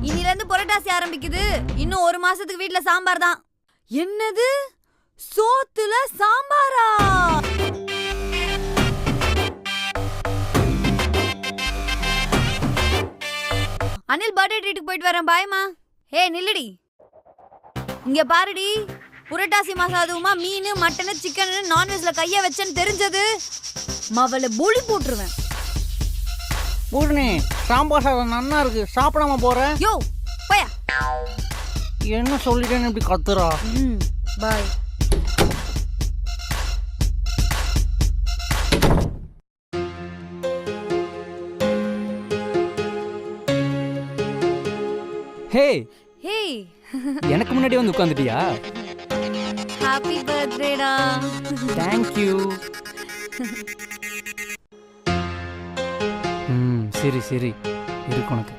இன்னில இருந்து புரட்டாசி ஆரம்பிக்குது. இன்னும் 1 மாசத்துக்கு வீட்ல சாம்பார் தான். என்னது, சோத்துல சாம்பாரா? அனில் பர்த்டே ட்ரீட்டுக்கு போயிட்டு வரேன். பாய்மா. ஹே நில்லுடி, இங்க பாருடி. புரட்டாசி மாசம் அதுவுமா மீன் மட்டன் சிக்கன் நான்வெஜ்ல கைய வச்சேன்னு தெரிஞ்சது மவளை பூலி போட்டுருவேன். பூர்ணி, சாம்பார் சாதம் நன்னா இருக்கு, சாப்பிடாம போற? யோ போயா. என்ன சொல்லிட்டேன்னு இப்படி கத்துறா? பாய். ஹே ஹே, எனக்கு முன்னாடி வந்து உட்காந்துட்டியா? ஹாப்பி பர்த்டேடா. தேங்க்யூ. சரி சரி இருக்கு உனக்கு.